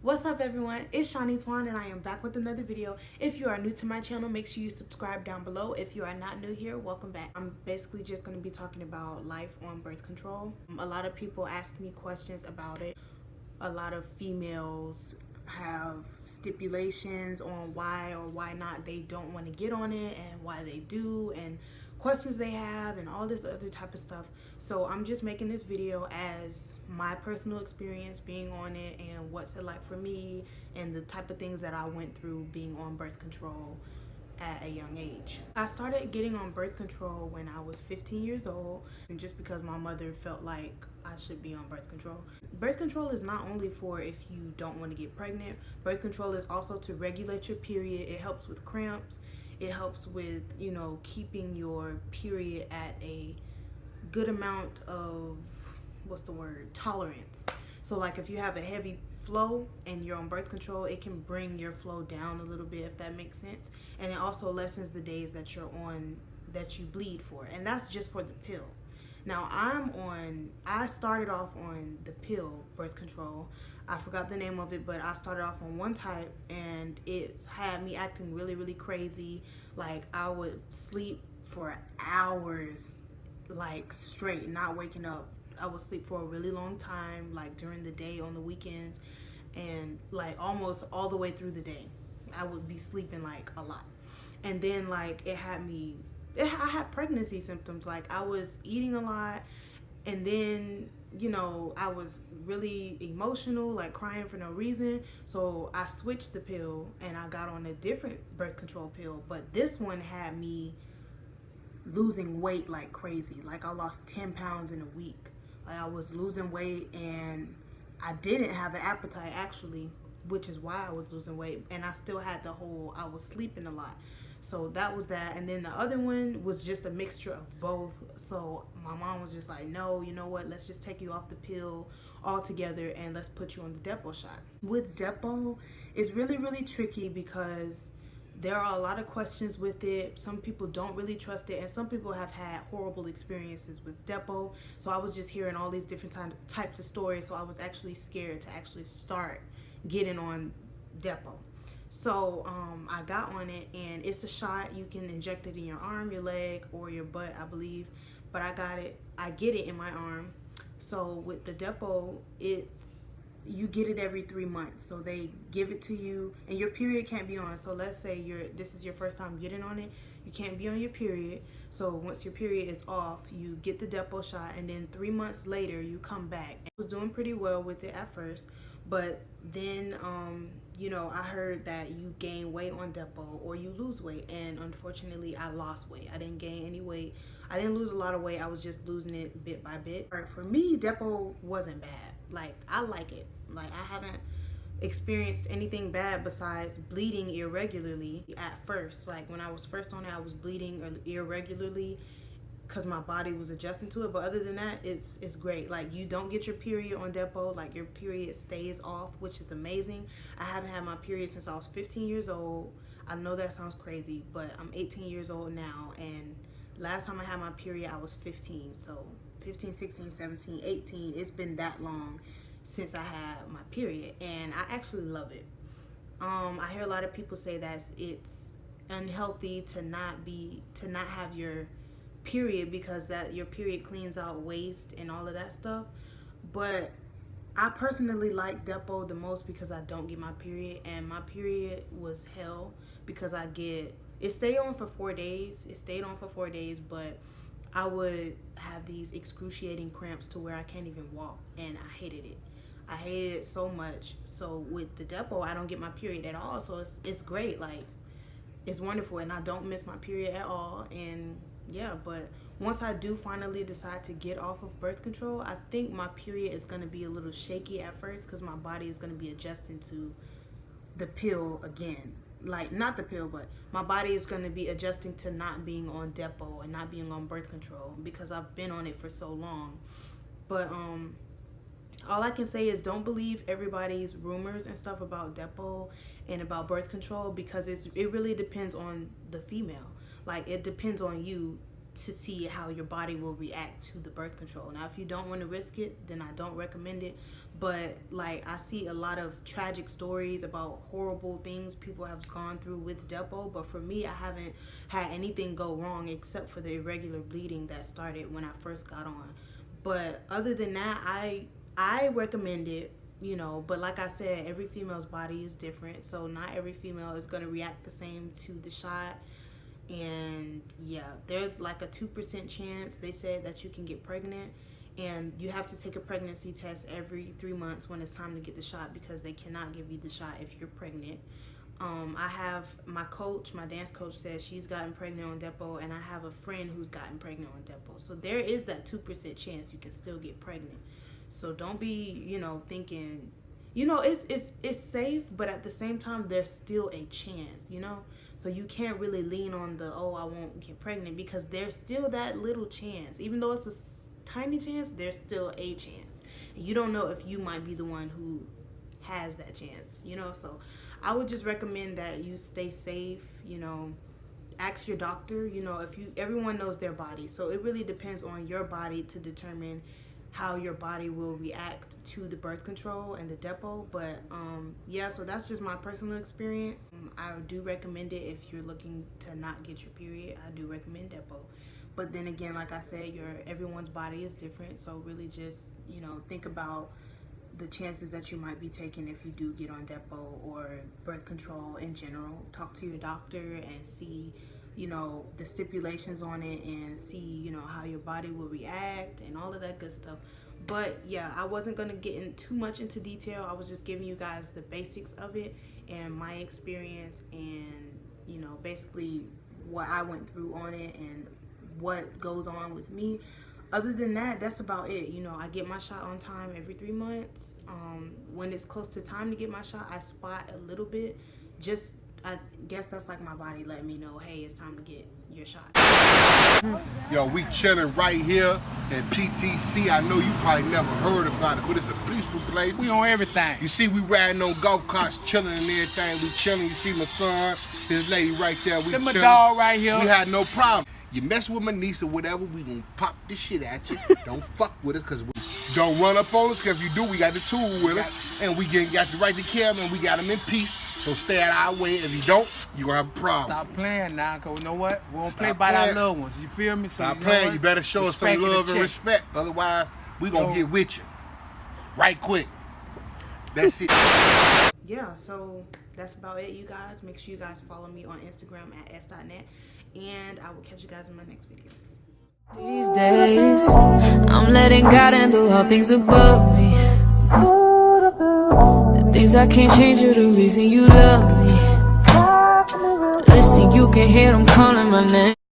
What's up everyone, it's Shawnee Twan and I am back with another video. If you are new to my channel, make sure you subscribe down below. If you are not new here, welcome back. I'm basically just going to be talking about life on birth control. A lot of people ask me questions about it. A lot of females have stipulations on why or why not they don't want to get on it and why they do and questions they have and all this other type of stuff. So I'm just making this video as my personal experience being on it and what's it like for me and the type of things that I went through being on birth control at a young age. I started getting on birth control when I was 15 years old, and just because my mother felt like I should be on birth control. Birth control is not only for if you don't want to get pregnant. Birth control is also to regulate your period. It helps with cramps. It helps with, keeping your period at a good amount of, tolerance. So like if you have a heavy flow and you're on birth control, it can bring your flow down a little bit, if that makes sense. And it also lessens the days that you're on, that you bleed for. And that's just for the pill. Now I started off on the pill birth control. I forgot the name of it, but I started off on one type and it had me acting really, really crazy. Like I would sleep for hours, like straight, not waking up. I would sleep for a really long time, like during the day, on the weekends, and like almost all the way through the day. I would be sleeping like a lot. And then like I had pregnancy symptoms. Like I was eating a lot, and then I was really emotional, like crying for no reason. So I switched the pill and I got on a different birth control pill, but this one had me losing weight like crazy. Like I lost 10 pounds in a week. Like I was losing weight and I didn't have an appetite actually, which is why I was losing weight. And I still had I was sleeping a lot. So that was that. And then the other one was just a mixture of both. So my mom was just like, no, you know what, let's just take you off the pill altogether and let's put you on the Depo shot. With Depo, it's really, really tricky because there are a lot of questions with it. Some people don't really trust it, and some people have had horrible experiences with Depo. So I was just hearing all these different types of stories, so I was actually scared to actually start getting on Depo. So I got on it, and it's a shot. You can inject it in your arm, your leg, or your butt, I believe. But I get it in my arm. So with the Depo, you get it every 3 months. So they give it to you, and your period can't be on. So let's say this is your first time getting on it, you can't be on your period. So once your period is off, you get the Depo shot, and then 3 months later you come back. I was doing pretty well with it at first, but then I heard that you gain weight on Depo or you lose weight, and unfortunately I lost weight. I didn't gain any weight. I didn't lose a lot of weight. I was just losing it bit by bit. For me, Depo wasn't bad. Like I like it. Like I haven't experienced anything bad besides bleeding irregularly at first. Like when I was first on it, I was bleeding irregularly because my body was adjusting to it. But other than that, it's great. Like you don't get your period on Depo. Like your period stays off, which is amazing. I haven't had my period since I was 15 years old. I know that sounds crazy, but I'm 18 years old now, and last time I had my period I was 15. So 15, 16, 17, 18, it's been that long since I had my period, and I actually love it. I hear a lot of people say that it's unhealthy to not have your period because that your period cleans out waste and all of that stuff. But I personally like Depo the most because I don't get my period, and my period was hell because it stayed on for 4 days. It stayed on for 4 days, but I would have these excruciating cramps to where I can't even walk, and I hated it. I hated it so much. So with the Depo, I don't get my period at all. So it's great. Like it's wonderful, and I don't miss my period at all. And yeah, but once I do finally decide to get off of birth control, I think my period is going to be a little shaky at first because my body is going to be adjusting to the pill again. Like not the pill, but my body is going to be adjusting to not being on Depo and not being on birth control because I've been on it for so long. But all I can say is don't believe everybody's rumors and stuff about Depo and about birth control because it really depends on the female. Like it depends on you to see how your body will react to the birth control. Now, if you don't want to risk it, then I don't recommend it. But like, I see a lot of tragic stories about horrible things people have gone through with Depo. But for me, I haven't had anything go wrong except for the irregular bleeding that started when I first got on. But other than that, I recommend it, you know. But like I said, every female's body is different, so not every female is going to react the same to the shot. And yeah, there's like a 2% chance, they said, that you can get pregnant, and you have to take a pregnancy test every 3 months when it's time to get the shot, because they cannot give you the shot if you're pregnant. I have my coach, my dance coach, says she's gotten pregnant on Depo, and I have a friend who's gotten pregnant on Depo. So there is that 2% chance you can still get pregnant. So don't be, you know, thinking, you know, it's safe, but at the same time, there's still a chance, you know? So you can't really lean on the, oh, I won't get pregnant, because there's still that little chance. Even though it's a tiny chance, there's still a chance. And you don't know if you might be the one who has that chance, you know? So I would just recommend that you stay safe, you know, ask your doctor, you know, everyone knows their body. So it really depends on your body to determine how your body will react to the birth control and the Depo. But yeah, so that's just my personal experience. I do recommend it if you're looking to not get your period. I do recommend Depo. But then again, like I said, everyone's body is different. So really just, you know, think about the chances that you might be taking if you do get on Depo or birth control in general. Talk to your doctor and see, you know, the stipulations on it, and see, you know, how your body will react and all of that good stuff. But yeah, I wasn't going to get in too much into detail. I was just giving you guys the basics of it and my experience, and, you know, basically what I went through on it and what goes on with me. Other than that, that's about it. You know, I get my shot on time every 3 months. When it's close to time to get my shot, I spot a little bit. Just, I guess that's like my body letting me know, hey, it's time to get your shot. Yo, we chilling right here at PTC. I know you probably never heard about it, but it's a peaceful place. We on everything. You see, we riding on golf carts, chilling and everything. We chilling. You see my son, his lady right there. We chilling. My dog right here. We had no problem. You mess with my niece or whatever, we gonna pop this shit at you. Don't fuck with us, cause we don't run up on us, cause if you do, we got the tool with us, and we got the right to kill him, and we got him in peace. So stay out our way. If you don't, you gonna have a problem. Stop playing now, cause you know what? We don't play by our loved ones. You feel me? So stop playing. You better show us some love and respect. Otherwise, we gonna get with you. Right quick. That's it. Yeah, so that's about it, you guys. Make sure you guys follow me on Instagram at s.net. And I will catch you guys in my next video. These days, I'm letting God handle all things above me. The things I can't change are the reason you love me. Listen, you can hear them calling my name.